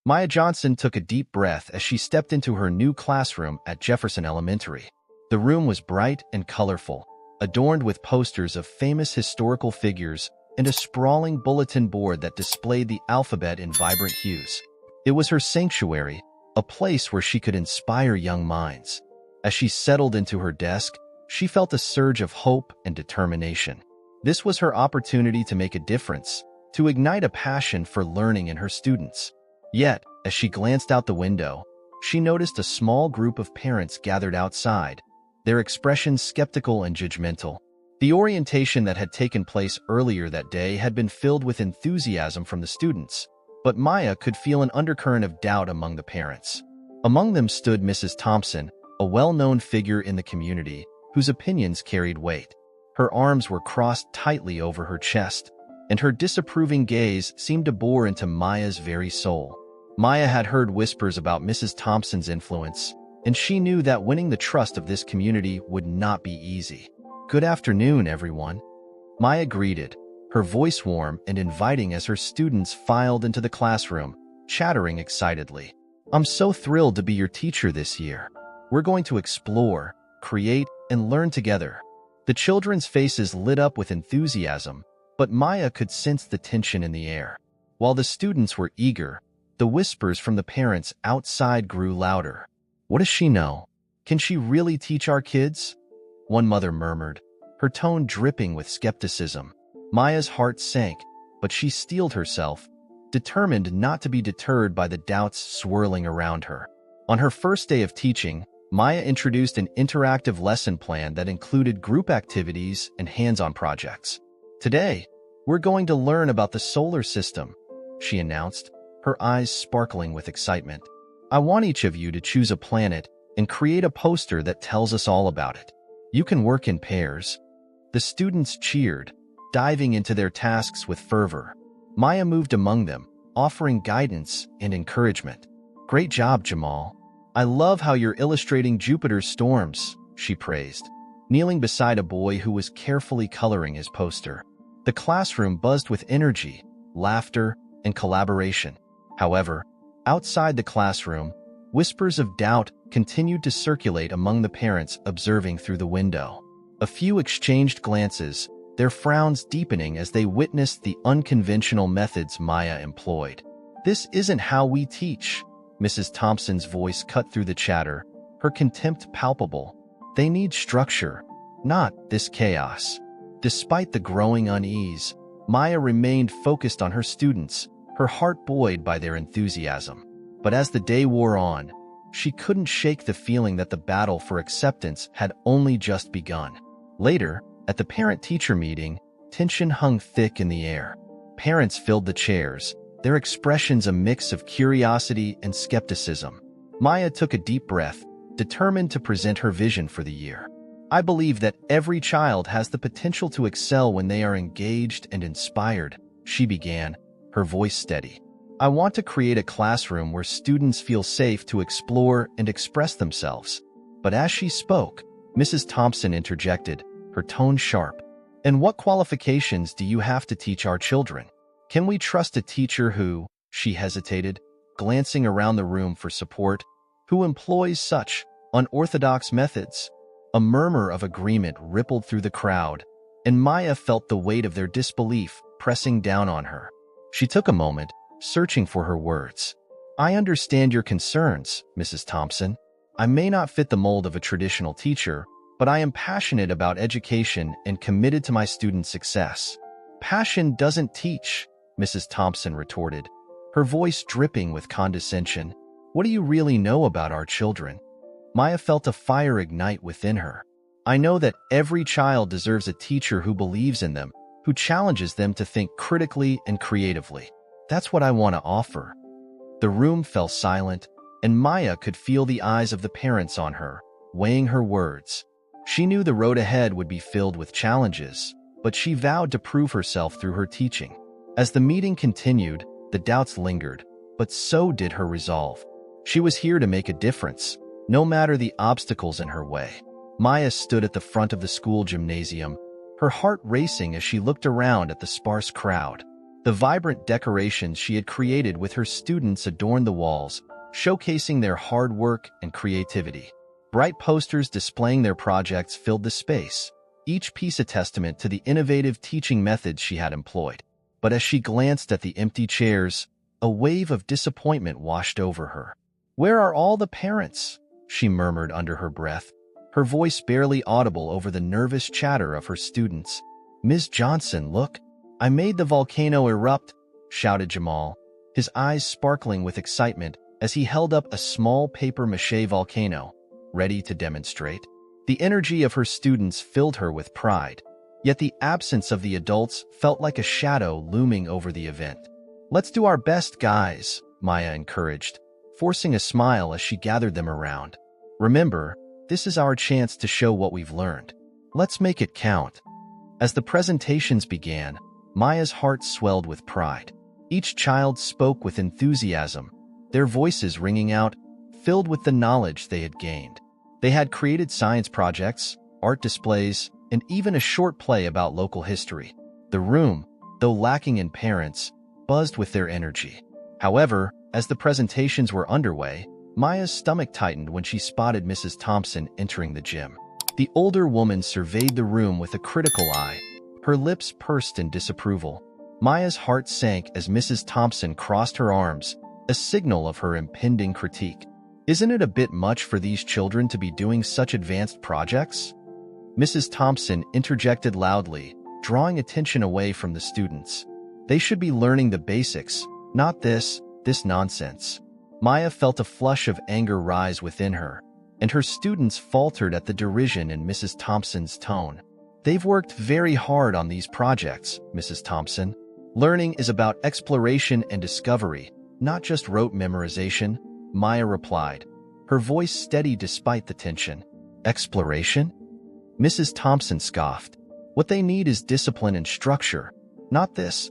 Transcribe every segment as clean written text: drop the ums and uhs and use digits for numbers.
Maya Johnson took a deep breath as she stepped into her new classroom at Jefferson Elementary. The room was bright and colorful, adorned with posters of famous historical figures and a sprawling bulletin board that displayed the alphabet in vibrant hues. It was her sanctuary, a place where she could inspire young minds. As she settled into her desk, she felt a surge of hope and determination. This was her opportunity to make a difference, to ignite a passion for learning in her students. Yet, as she glanced out the window, she noticed a small group of parents gathered outside, their expressions skeptical and judgmental. The orientation that had taken place earlier that day had been filled with enthusiasm from the students, but Maya could feel an undercurrent of doubt among the parents. Among them stood Mrs. Thompson, a well-known figure in the community, whose opinions carried weight. Her arms were crossed tightly over her chest, and her disapproving gaze seemed to bore into Maya's very soul. Maya had heard whispers about Mrs. Thompson's influence, and she knew that winning the trust of this community would not be easy. "Good afternoon, everyone," Maya greeted, her voice warm and inviting as her students filed into the classroom, chattering excitedly. "I'm so thrilled to be your teacher this year. We're going to explore, create, and learn together." The children's faces lit up with enthusiasm, but Maya could sense the tension in the air. While the students were eager, the whispers from the parents outside grew louder. "What does she know? Can she really teach our kids?" one mother murmured, her tone dripping with skepticism. Maya's heart sank, but she steeled herself, determined not to be deterred by the doubts swirling around her. On her first day of teaching, Maya introduced an interactive lesson plan that included group activities and hands-on projects. "Today, we're going to learn about the solar system," she announced, her eyes sparkling with excitement. "I want each of you to choose a planet and create a poster that tells us all about it. You can work in pairs." The students cheered, diving into their tasks with fervor. Maya moved among them, offering guidance and encouragement. "Great job, Jamal. I love how you're illustrating Jupiter's storms," she praised, kneeling beside a boy who was carefully coloring his poster. The classroom buzzed with energy, laughter, and collaboration. However, outside the classroom, whispers of doubt continued to circulate among the parents observing through the window. A few exchanged glances, their frowns deepening as they witnessed the unconventional methods Maya employed. "This isn't how we teach," Mrs. Thompson's voice cut through the chatter, her contempt palpable. "They need structure, not this chaos." Despite the growing unease, Maya remained focused on her students, her heart buoyed by their enthusiasm. But as the day wore on, she couldn't shake the feeling that the battle for acceptance had only just begun. Later, at the parent-teacher meeting, tension hung thick in the air. Parents filled the chairs, their expressions a mix of curiosity and skepticism. Maya took a deep breath, determined to present her vision for the year. "I believe that every child has the potential to excel when they are engaged and inspired," she began, her voice steady. "I want to create a classroom where students feel safe to explore and express themselves." But as she spoke, Mrs. Thompson interjected, her tone sharp. "And what qualifications do you have to teach our children? Can we trust a teacher who," she hesitated, glancing around the room for support, "who employs such unorthodox methods?" A murmur of agreement rippled through the crowd, and Maya felt the weight of their disbelief pressing down on her. She took a moment, searching for her words. "I understand your concerns, Mrs. Thompson. I may not fit the mold of a traditional teacher, but I am passionate about education and committed to my students' success." "Passion doesn't teach," Mrs. Thompson retorted, her voice dripping with condescension. "What do you really know about our children?" Maya felt a fire ignite within her. "I know that every child deserves a teacher who believes in them, who challenges them to think critically and creatively. That's what I want to offer." The room fell silent, and Maya could feel the eyes of the parents on her, weighing her words. She knew the road ahead would be filled with challenges, but she vowed to prove herself through her teaching. As the meeting continued, the doubts lingered, but so did her resolve. She was here to make a difference, no matter the obstacles in her way. Maya stood at the front of the school gymnasium, her heart racing as she looked around at the sparse crowd. The vibrant decorations she had created with her students adorned the walls, showcasing their hard work and creativity. Bright posters displaying their projects filled the space, each piece a testament to the innovative teaching methods she had employed. But as she glanced at the empty chairs, a wave of disappointment washed over her. "Where are all the parents?" she murmured under her breath, her voice barely audible over the nervous chatter of her students. "Ms. Johnson, look! I made the volcano erupt," shouted Jamal, his eyes sparkling with excitement as he held up a small papier-mâché volcano, ready to demonstrate. The energy of her students filled her with pride, yet the absence of the adults felt like a shadow looming over the event. "Let's do our best, guys," Maya encouraged, forcing a smile as she gathered them around. "Remember, this is our chance to show what we've learned. Let's make it count." As the presentations began, Maya's heart swelled with pride. Each child spoke with enthusiasm, their voices ringing out, filled with the knowledge they had gained. They had created science projects, art displays, and even a short play about local history. The room, though lacking in parents, buzzed with their energy. However, as the presentations were underway, Maya's stomach tightened when she spotted Mrs. Thompson entering the gym. The older woman surveyed the room with a critical eye, her lips pursed in disapproval. Maya's heart sank as Mrs. Thompson crossed her arms, a signal of her impending critique. "Isn't it a bit much for these children to be doing such advanced projects?" Mrs. Thompson interjected loudly, drawing attention away from the students. "They should be learning the basics, not this nonsense." Maya felt a flush of anger rise within her, and her students faltered at the derision in Mrs. Thompson's tone. "They've worked very hard on these projects, Mrs. Thompson. Learning is about exploration and discovery, not just rote memorization," Maya replied, her voice steady despite the tension. "Exploration?" Mrs. Thompson scoffed. "What they need is discipline and structure, not this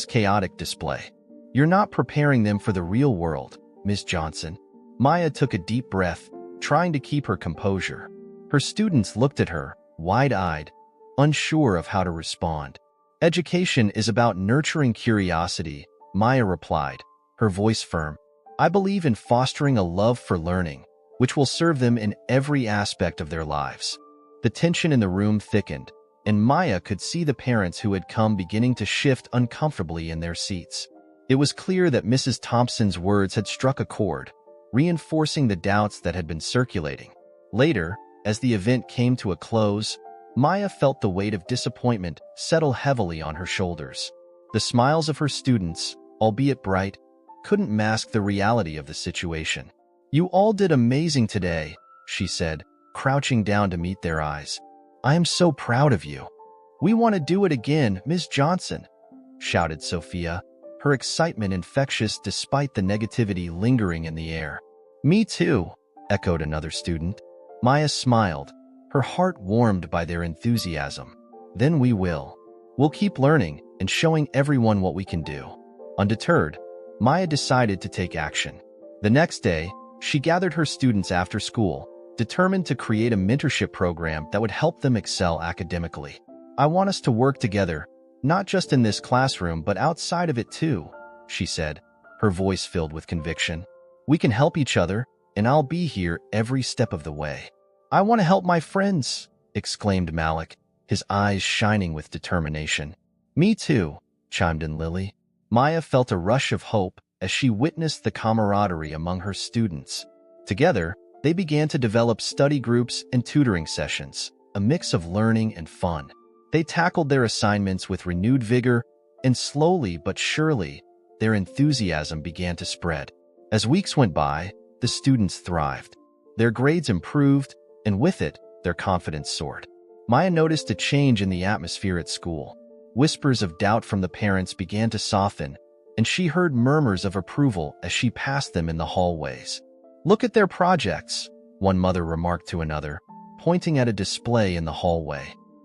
chaotic display. You're not preparing them for the real world, Ms. Johnson." Maya took a deep breath, trying to keep her composure. Her students looked at her, wide-eyed, unsure of how to respond. "Education is about nurturing curiosity," Maya replied, her voice firm. "I believe in fostering a love for learning, which will serve them in every aspect of their lives." The tension in the room thickened, and Maya could see the parents who had come beginning to shift uncomfortably in their seats. It was clear that Mrs. Thompson's words had struck a chord, reinforcing the doubts that had been circulating. Later, as the event came to a close, Maya felt the weight of disappointment settle heavily on her shoulders. The smiles of her students, albeit bright, couldn't mask the reality of the situation. "You all did amazing today," she said, crouching down to meet their eyes. "I am so proud of you." "We want to do it again, Ms. Johnson," shouted Sophia, her excitement infectious despite the negativity lingering in the air. "Me too," echoed another student. Maya smiled, her heart warmed by their enthusiasm. "Then we will. We'll keep learning and showing everyone what we can do." Undeterred, Maya decided to take action. The next day, she gathered her students after school, determined to create a mentorship program that would help them excel academically. "I want us to work together, not just in this classroom but outside of it too," she said, her voice filled with conviction. "We can help each other, and I'll be here every step of the way." "I want to help my friends," exclaimed Malik, his eyes shining with determination. "Me too," chimed in Lily. Maya felt a rush of hope as she witnessed the camaraderie among her students. Together, they began to develop study groups and tutoring sessions, a mix of learning and fun. They tackled their assignments with renewed vigor, and slowly but surely, their enthusiasm began to spread. As weeks went by, the students thrived. Their grades improved, and with it, their confidence soared. Maya noticed a change in the atmosphere at school. Whispers of doubt from the parents began to soften, and she heard murmurs of approval as she passed them in the hallways. "Look at their projects," one mother remarked to another, pointing at a display in the hallway.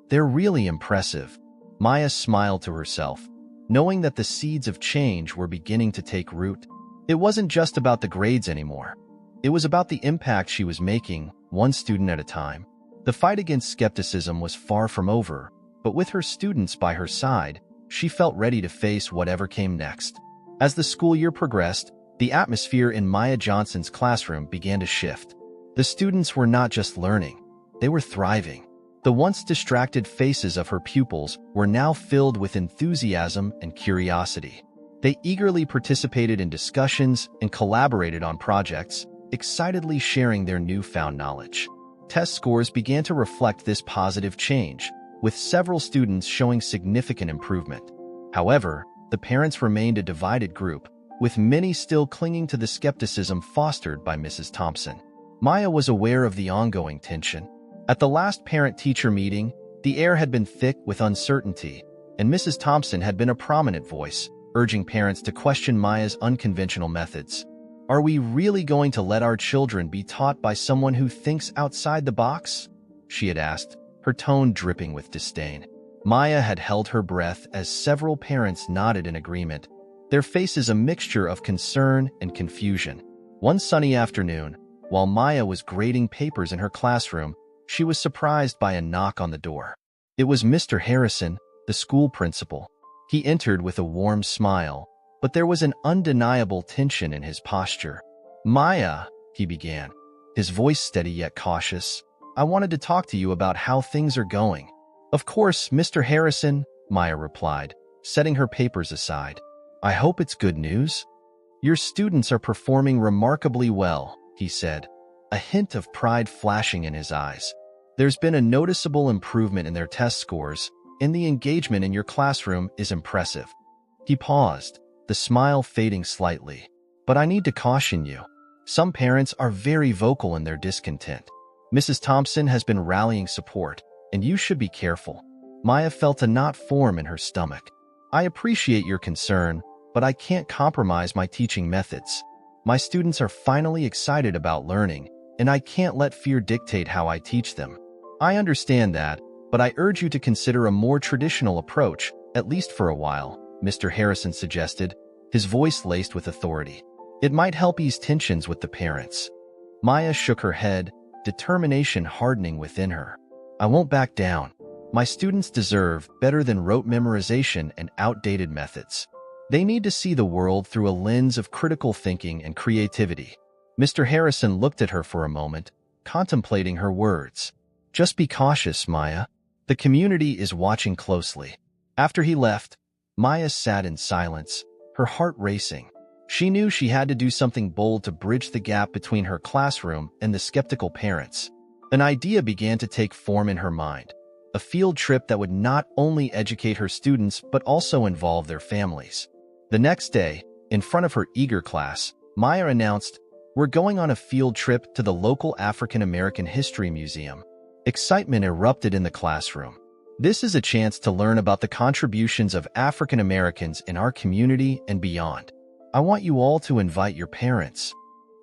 "They're really impressive." Maya smiled to herself, knowing that the seeds of change were beginning to take root. It wasn't just about the grades anymore. It was about the impact she was making, one student at a time. The fight against skepticism was far from over, but with her students by her side, she felt ready to face whatever came next. As the school year progressed, the atmosphere in Maya Johnson's classroom began to shift. The students were not just learning, they were thriving. The once distracted faces of her pupils were now filled with enthusiasm and curiosity. They eagerly participated in discussions and collaborated on projects, excitedly sharing their newfound knowledge. Test scores began to reflect this positive change, with several students showing significant improvement. However, the parents remained a divided group, with many still clinging to the skepticism fostered by Mrs. Thompson. Maya was aware of the ongoing tension. At the last parent-teacher meeting, the air had been thick with uncertainty, and Mrs. Thompson had been a prominent voice, urging parents to question Maya's unconventional methods. Are we really going to let our children be taught by someone who thinks outside the box? She had asked, her tone dripping with disdain. Maya had held her breath as several parents nodded in agreement, their faces a mixture of concern and confusion. One sunny afternoon, while Maya was grading papers in her classroom, she was surprised by a knock on the door. It was Mr. Harrison, the school principal. He entered with a warm smile, but there was an undeniable tension in his posture. "Maya," he began, his voice steady yet cautious, "I wanted to talk to you about how things are going." "Of course, Mr. Harrison," Maya replied, setting her papers aside. "I hope it's good news." "Your students are performing remarkably well," he said, a hint of pride flashing in his eyes. "There's been a noticeable improvement in their test scores, and the engagement in your classroom is impressive." He paused, the smile fading slightly. "But I need to caution you. Some parents are very vocal in their discontent. Mrs. Thompson has been rallying support, and you should be careful." Maya felt a knot form in her stomach. "I appreciate your concern, but I can't compromise my teaching methods. My students are finally excited about learning, and I can't let fear dictate how I teach them. I understand that, but I urge you to consider a more traditional approach, at least for a while," Mr. Harrison suggested, his voice laced with authority. "It might help ease tensions with the parents." Maya shook her head, determination hardening within her. "I won't back down. My students deserve better than rote memorization and outdated methods. They need to see the world through a lens of critical thinking and creativity." Mr. Harrison looked at her for a moment, contemplating her words. "Just be cautious, Maya. The community is watching closely." After he left, Maya sat in silence, her heart racing. She knew she had to do something bold to bridge the gap between her classroom and the skeptical parents. An idea began to take form in her mind, a field trip that would not only educate her students but also involve their families. The next day, in front of her eager class, Maya announced, "We're going on a field trip to the local African American History Museum." Excitement erupted in the classroom. "This is a chance to learn about the contributions of African Americans in our community and beyond. I want you all to invite your parents."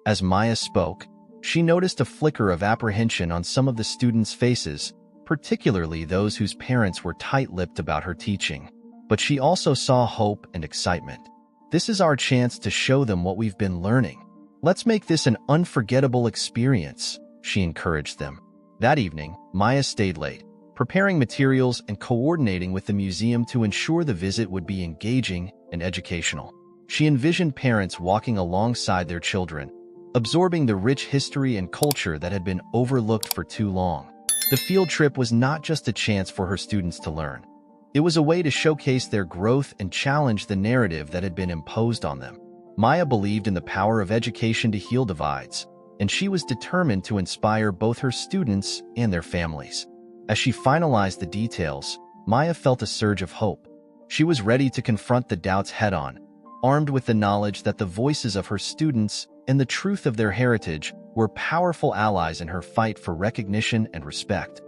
As Maya spoke, she noticed a flicker of apprehension on some of the students' faces, particularly those whose parents were tight-lipped about her teaching. But she also saw hope and excitement. "This is our chance to show them what we've been learning. Let's make this an unforgettable experience," she encouraged them. That evening, Maya stayed late, preparing materials and coordinating with the museum to ensure the visit would be engaging and educational. She envisioned parents walking alongside their children, absorbing the rich history and culture that had been overlooked for too long. The field trip was not just a chance for her students to learn. It was a way to showcase their growth and challenge the narrative that had been imposed on them. Maya believed in the power of education to heal divides, and she was determined to inspire both her students and their families. As she finalized the details, Maya felt a surge of hope. She was ready to confront the doubts head-on, armed with the knowledge that the voices of her students and the truth of their heritage were powerful allies in her fight for recognition and respect.